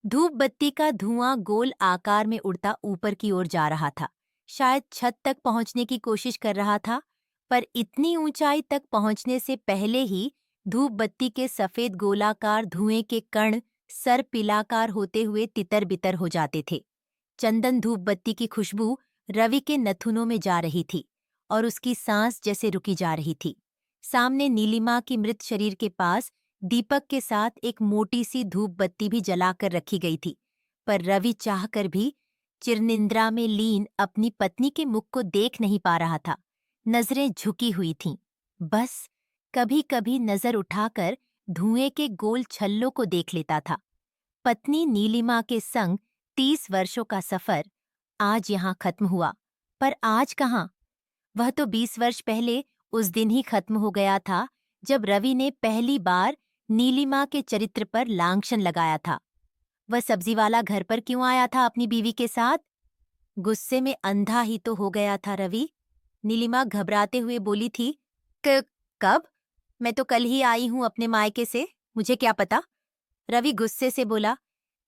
धूप बत्ती का धुआं गोल आकार में उड़ता ऊपर की ओर जा रहा था। शायद छत तक पहुंचने की कोशिश कर रहा था, पर इतनी ऊंचाई तक पहुंचने से पहले ही धूप बत्ती के सफेद गोलाकार धुएं के कण सर पिलाकार होते हुए तितर बितर हो जाते थे। चंदन धूप बत्ती की खुशबू रवि के नथुनों में जा रही थी और उसकी सांस जैसे रुकी जा रही थी। सामने नीलिमा की मृत शरीर के पास दीपक के साथ एक मोटी सी धूप बत्ती भी जलाकर रखी गई थी, पर रवि चाहकर भी चिरनिंद्रा में लीन अपनी पत्नी के मुख को देख नहीं पा रहा था। नजरें झुकी हुई थीं। बस कभी कभी नजर उठाकर धुएं के गोल छल्लों को देख लेता था। पत्नी नीलिमा के संग 30 वर्षों का सफर आज यहाँ खत्म हुआ, पर आज कहाँ? वह तो 20 वर्ष पहले उस दिन ही खत्म हो गया था, जब रवि ने पहली बार नीलिमा के चरित्र पर लांछन लगाया था। वह सब्जीवाला घर पर क्यों आया था अपनी बीवी के साथ? गुस्से में अंधा ही तो हो गया था रवि। नीलिमा घबराते हुए बोली थी, कब? मैं तो कल ही आई हूं अपने मायके से, मुझे क्या पता? रवि गुस्से से बोला,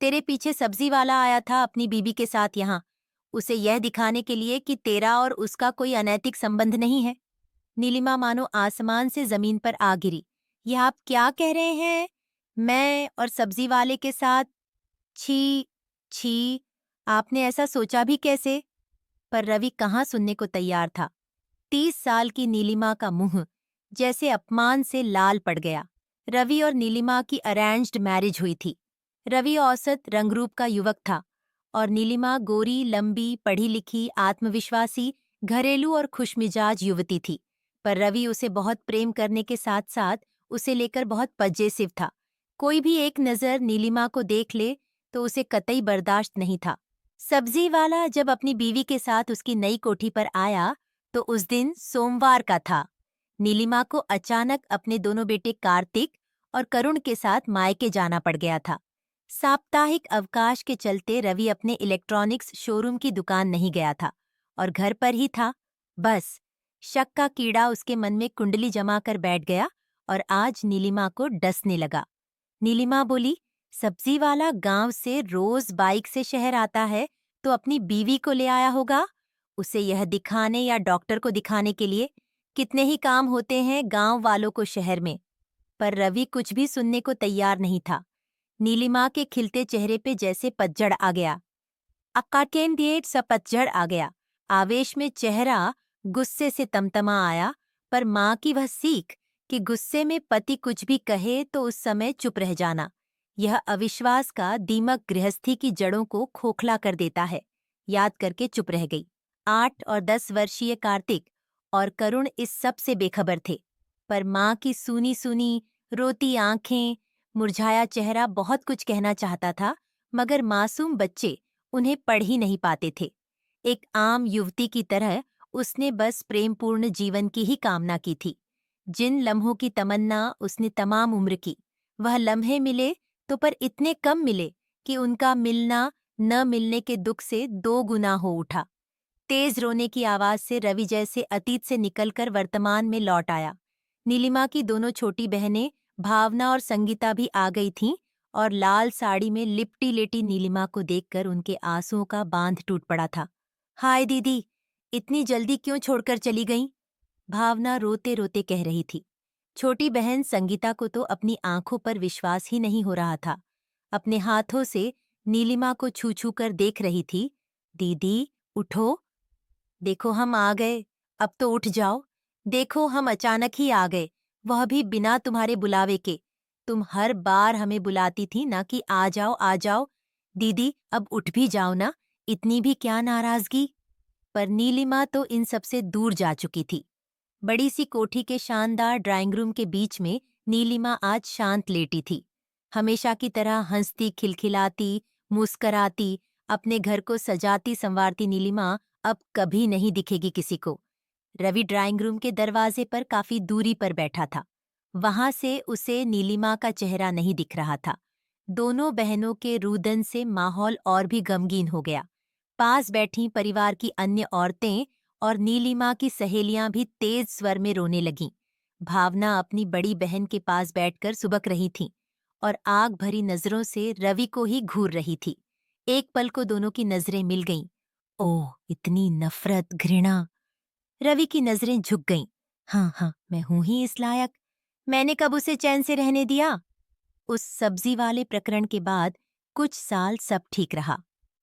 तेरे पीछे सब्जी वाला आया था अपनी बीबी के साथ यहाँ, उसे यह दिखाने के लिए कि तेरा और उसका कोई अनैतिक संबंध नहीं है। नीलिमा मानो आसमान से जमीन पर आ गिरी। यह आप क्या कह रहे हैं? मैं और सब्जी वाले के साथ? छी, छी, आपने ऐसा सोचा भी कैसे? पर रवि कहाँ सुनने को तैयार था। 30 साल की नीलिमा का मुंह जैसे अपमान से लाल पड़ गया। रवि और नीलिमा की अरेंज्ड मैरिज हुई थी। रवि औसत रंगरूप का युवक था और नीलिमा गोरी, लंबी, पढ़ी लिखी, आत्मविश्वासी, घरेलू और खुशमिजाज युवती थी। पर रवि उसे बहुत प्रेम करने के साथ साथ उसे लेकर बहुत पजेसिव था। कोई भी एक नज़र नीलिमा को देख ले तो उसे कतई बर्दाश्त नहीं था। सब्जी वाला जब अपनी बीवी के साथ उसकी नई कोठी पर आया तो उस दिन सोमवार का था। नीलिमा को अचानक अपने दोनों बेटे कार्तिक और करुण के साथ मायके जाना पड़ गया था। साप्ताहिक अवकाश के चलते रवि अपने इलेक्ट्रॉनिक्स शोरूम की दुकान नहीं गया था और घर पर ही था। बस शक का कीड़ा उसके मन में कुंडली जमा कर बैठ गया और आज नीलिमा को डसने लगा। नीलिमा बोली, सब्जी वाला गांव से रोज बाइक से शहर आता है तो अपनी बीवी को ले आया होगा, उसे यह दिखाने या डॉक्टर को दिखाने के लिए। कितने ही काम होते हैं गांव वालों को शहर में। पर रवि कुछ भी सुनने को तैयार नहीं था। नीलिमा के खिलते चेहरे पे जैसे पतझड़ आ गया। अक्काकेंडिएट सा पतझड़ आ गया। आवेश में चेहरा गुस्से से तमतमा आया, पर माँ की वह सीख कि गुस्से में पति कुछ भी कहे तो उस समय चुप रह जाना, यह अविश्वास का दीमक गृहस्थी की जड़ों को खोखला कर देता है, याद करके चुप रह गई। 8 और 10 वर्षीय कार्तिक और करुण इस सब से बेखबर थे, पर माँ की सूनी सूनी रोती आंखें, मुरझाया चेहरा बहुत कुछ कहना चाहता था, मगर मासूम बच्चे उन्हें पढ़ ही नहीं पाते थे। एक आम युवती की तरह उसने बस प्रेमपूर्ण जीवन की ही कामना की थी। जिन लम्हों की तमन्ना उसने तमाम उम्र की, वह लम्हे मिले तो पर इतने कम मिले कि उनका मिलना न मिलने के दुख से 2 गुना हो उठा। तेज रोने की आवाज से रवि जैसे अतीत से निकलकर वर्तमान में लौट आया। नीलिमा की दोनों छोटी बहनें भावना और संगीता भी आ गई थीं और लाल साड़ी में लिपटी लेटी नीलिमा को देखकर उनके आंसुओं का बांध टूट पड़ा था। हाय दीदी, इतनी जल्दी क्यों छोड़कर चली गईं? भावना रोते रोते कह रही थी। छोटी बहन संगीता को तो अपनी आंखों पर विश्वास ही नहीं हो रहा था। अपने हाथों से नीलिमा को छू छू कर देख रही थी। दीदी, उठो, देखो हम आ गए, अब तो उठ जाओ। देखो हम अचानक ही आ गए, वह भी बिना तुम्हारे बुलावे के। तुम हर बार हमें बुलाती थी ना कि आ जाओ आ जाओ। दीदी अब उठ भी जाओ ना, इतनी भी क्या नाराजगी? पर नीलिमा तो इन सबसे दूर जा चुकी थी। बड़ी सी कोठी के शानदार ड्राइंग रूम के बीच में नीलिमा आज शांत लेटी थी। हमेशा की तरह हंसती खिलखिलाती, मुस्कराती, अपने घर को सजाती संवारती नीलिमा अब कभी नहीं दिखेगी किसी को। रवि ड्राइंग रूम के दरवाजे पर काफी दूरी पर बैठा था। वहां से उसे नीलिमा का चेहरा नहीं दिख रहा था। दोनों बहनों के रुदन से माहौल और भी गमगीन हो गया। पास बैठी परिवार की अन्य औरतें और नीलिमा की सहेलियां भी तेज स्वर में रोने लगीं। भावना अपनी बड़ी बहन के पास बैठकर सुबक रही थीं और आग भरी नजरों से रवि को ही घूर रही थी। एक पल को दोनों की नजरें मिल गईं। ओह, इतनी नफरत, घृणा। रवि की नजरें झुक गईं। हाँ हाँ, मैं हूं ही इस लायक। मैंने कब उसे चैन से रहने दिया? उस सब्जी वाले प्रकरण के बाद कुछ साल सब ठीक रहा।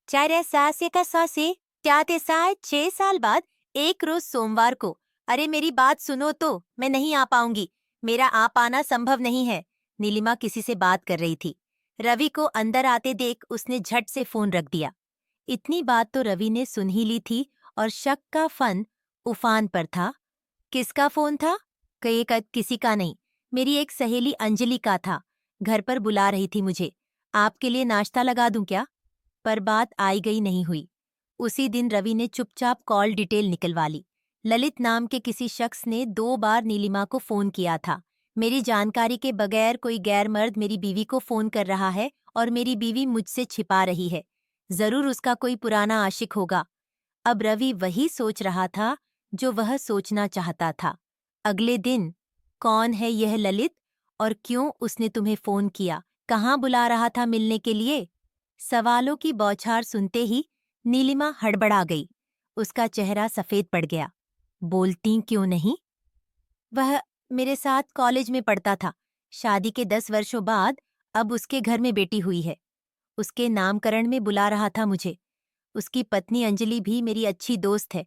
चारे सासे का सासे त्याते साय 6 साल बाद एक रोज सोमवार को, अरे मेरी बात सुनो तो, मैं नहीं आ पाऊंगी, मेरा आ पाना संभव नहीं है। नीलिमा किसी से बात कर रही थी। रवि को अंदर आते देख उसने झट से फोन रख दिया। इतनी बात तो रवि ने सुन ही ली थी और शक का फन उफान पर था। किसका फोन था? किसी का नहीं, मेरी एक सहेली अंजलि का था। घर पर बुला रही थी मुझे। आपके लिए नाश्ता लगा दूं क्या? पर बात आई गई नहीं हुई। उसी दिन रवि ने चुपचाप कॉल डिटेल निकलवा ली। ललित नाम के किसी शख्स ने 2 बार नीलिमा को फोन किया था। मेरी जानकारी के बगैर कोई गैर मर्द मेरी बीवी को फोन कर रहा है और मेरी बीवी मुझसे छिपा रही है। जरूर उसका कोई पुराना आशिक होगा। अब रवि वही सोच रहा था जो वह सोचना चाहता था। अगले दिन, कौन है यह ललित और क्यों उसने तुम्हें फोन किया? कहाँ बुला रहा था मिलने के लिए? सवालों की बौछार सुनते ही नीलिमा हड़बड़ा गई। उसका चेहरा सफेद पड़ गया। बोलती क्यों नहीं? वह मेरे साथ कॉलेज में पढ़ता था। शादी के 10 वर्षों बाद अब उसके घर में बेटी हुई है। उसके नामकरण में बुला रहा था मुझे। उसकी पत्नी अंजलि भी मेरी अच्छी दोस्त है,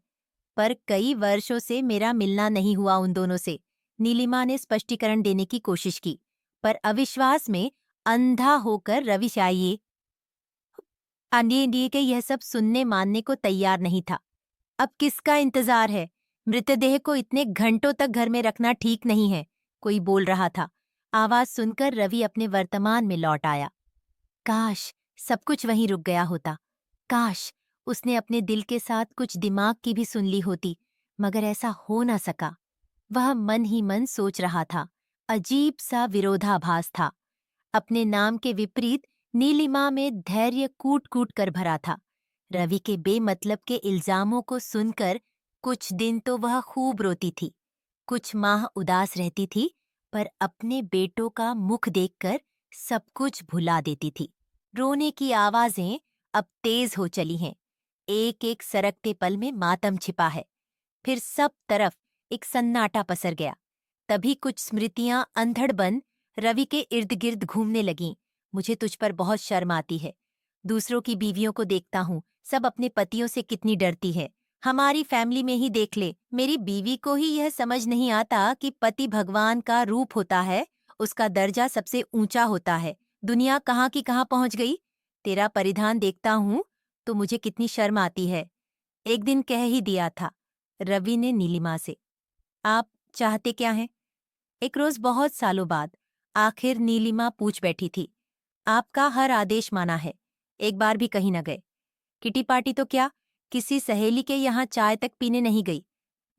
पर कई वर्षों से मेरा मिलना नहीं हुआ उन दोनों से। नीलिमा ने स्पष्टीकरण देने की कोशिश की, पर अविश्वास में अंधा होकर रवि चाहिए के यह सब सुनने मानने को तैयार नहीं था। अब किसका इंतजार है? मृतदेह को इतने घंटों तक घर में रखना ठीक नहीं है, कोई बोल रहा था। आवाज सुनकर रवि अपने वर्तमान में लौट आया। काश सब कुछ वहीं रुक गया होता। काश उसने अपने दिल के साथ कुछ दिमाग की भी सुन ली होती, मगर ऐसा हो न सका। वह मन ही मन सोच रहा था। अजीब सा विरोधाभास था। अपने नाम के विपरीत नीलिमा में धैर्य कूट कूट कर भरा था। रवि के बेमतलब के इल्जामों को सुनकर कुछ दिन तो वह खूब रोती थी, कुछ माह उदास रहती थी, पर अपने बेटों का मुख देखकर सब कुछ भुला देती थी। रोने की आवाजें अब तेज हो चली हैं। एक एक सरकते पल में मातम छिपा है। फिर सब तरफ एक सन्नाटा पसर गया। तभी कुछ स्मृतियां अंधड़ बन रवि के इर्द गिर्द घूमने लगीं। मुझे तुझ पर बहुत शर्म आती है। दूसरों की बीवियों को देखता हूँ, सब अपने पतियों से कितनी डरती है। हमारी फैमिली में ही देख ले, मेरी बीवी को ही यह समझ नहीं आता कि पति भगवान का रूप होता है, उसका दर्जा सबसे ऊंचा होता है। दुनिया कहाँ की कहाँ पहुंच गई। तेरा परिधान देखता हूँ तो मुझे कितनी शर्म आती है। एक दिन कह ही दिया था रवि ने नीलिमा से। आप चाहते क्या हैं? एक रोज बहुत सालों बाद आखिर नीलिमा पूछ बैठी थी। आपका हर आदेश माना है, एक बार भी कहीं न गए। किटी पार्टी तो क्या, किसी सहेली के यहाँ चाय तक पीने नहीं गई।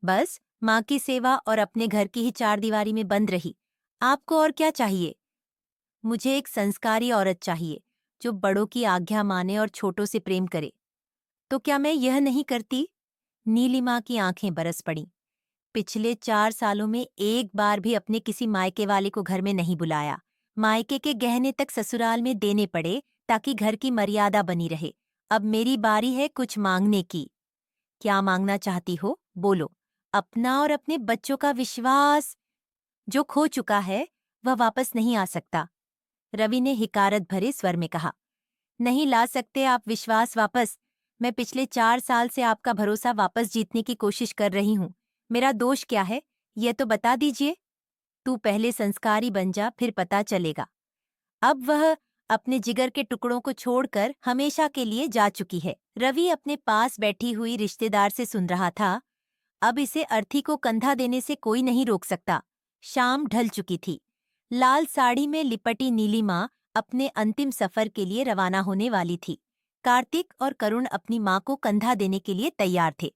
बस माँ की सेवा और अपने घर की ही चारदीवारी में बंद रही। आपको और क्या चाहिए? मुझे एक संस्कारी औरत चाहिए, जो बड़ों की आज्ञा माने और छोटों से प्रेम करे। तो क्या मैं यह नहीं करती? नीलिमा की आंखें बरस पड़ीं। पिछले 4 सालों में एक बार भी अपने किसी मायके वाले को घर में नहीं बुलाया। मायके के गहने तक ससुराल में देने पड़े ताकि घर की मर्यादा बनी रहे। अब मेरी बारी है कुछ मांगने की। क्या मांगना चाहती हो? बोलो। अपना और अपने बच्चों का विश्वास जो खो चुका है, वह वापस नहीं आ सकता। रवि ने हिकारत भरे स्वर में कहा। नहीं ला सकते आप विश्वास वापस। मैं पिछले 4 साल से आपका भरोसा वापस जीतने की कोशिश कर रही हूँ। मेरा दोष क्या है, यह तो बता दीजिए। तू पहले संस्कारी बन जा, फिर पता चलेगा। अब वह अपने जिगर के टुकड़ों को छोड़कर हमेशा के लिए जा चुकी है। रवि अपने पास बैठी हुई रिश्तेदार से सुन रहा था। अब इसे अर्थी को कंधा देने से कोई नहीं रोक सकता। शाम ढल चुकी थी। लाल साड़ी में लिपटी नीलिमा अपने अंतिम सफर के लिए रवाना होने वाली थी। कार्तिक और करुण अपनी माँ को कंधा देने के लिए तैयार थे।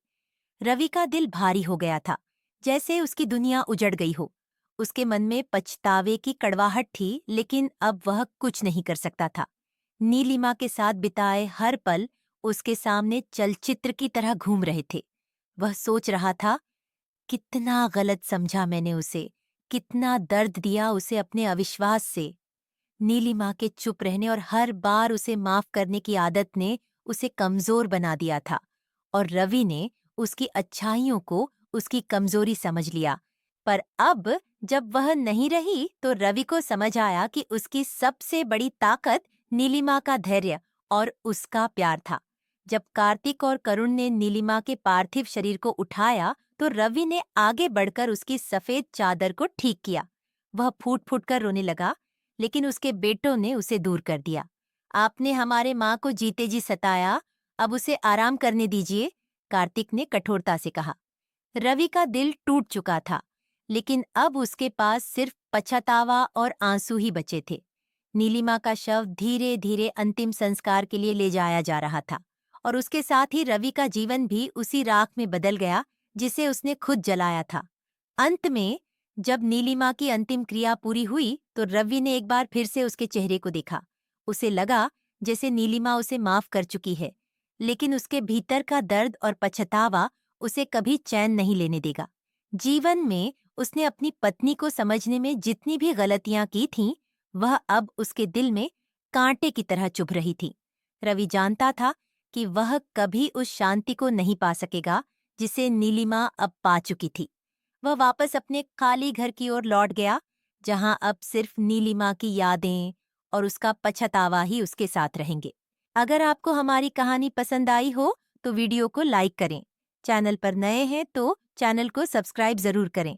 रवि का दिल भारी हो गया था, जैसे उसकी दुनिया उजड़ गई हो। उसके मन में पछतावे की कड़वाहट थी, लेकिन अब वह कुछ नहीं कर सकता था। नीलिमा के साथ बिताए हर पल उसके सामने चलचित्र की तरह घूम रहे थे। वह सोच रहा था, कितना गलत समझा मैंने उसे, कितना दर्द दिया उसे अपने अविश्वास से। नीलिमा के चुप रहने और हर बार उसे माफ करने की आदत ने उसे कमजोर बना दिया था और रवि ने उसकी अच्छाइयों को उसकी कमजोरी समझ लिया। पर अब जब वह नहीं रही तो रवि को समझ आया कि उसकी सबसे बड़ी ताकत नीलिमा का धैर्य और उसका प्यार था। जब कार्तिक और करुण ने नीलिमा के पार्थिव शरीर को उठाया तो रवि ने आगे बढ़कर उसकी सफेद चादर को ठीक किया। वह फूट फूट कर रोने लगा, लेकिन उसके बेटों ने उसे दूर कर दिया। आपने हमारे माँ को जीते जी सताया, अब उसे आराम करने दीजिए, कार्तिक ने कठोरता से कहा। रवि का दिल टूट चुका था, लेकिन अब उसके पास सिर्फ पछतावा और आंसू ही बचे थे। नीलिमा का शव धीरे धीरे अंतिम संस्कार के लिए ले जाया जा रहा था और उसके साथ ही रवि का जीवन भी उसी राख में बदल गया जिसे उसने खुद जलाया था। अंत में जब नीलिमा की अंतिम क्रिया पूरी हुई तो रवि ने एक बार फिर से उसके चेहरे को देखा। उसे लगा जैसे नीलिमा उसे माफ कर चुकी है, लेकिन उसके भीतर का दर्द और पछतावा उसे कभी चैन नहीं लेने देगा। जीवन में उसने अपनी पत्नी को समझने में जितनी भी गलतियां की थीं, वह अब उसके दिल में कांटे की तरह चुभ रही थी। रवि जानता था कि वह कभी उस शांति को नहीं पा सकेगा जिसे नीलिमा अब पा चुकी थी। वह वापस अपने खाली घर की ओर लौट गया, जहां अब सिर्फ नीलिमा की यादें और उसका पछतावा ही उसके साथ रहेंगे। अगर आपको हमारी कहानी पसंद आई हो तो वीडियो को लाइक करें। चैनल पर नए हैं तो चैनल को सब्सक्राइब जरूर करें।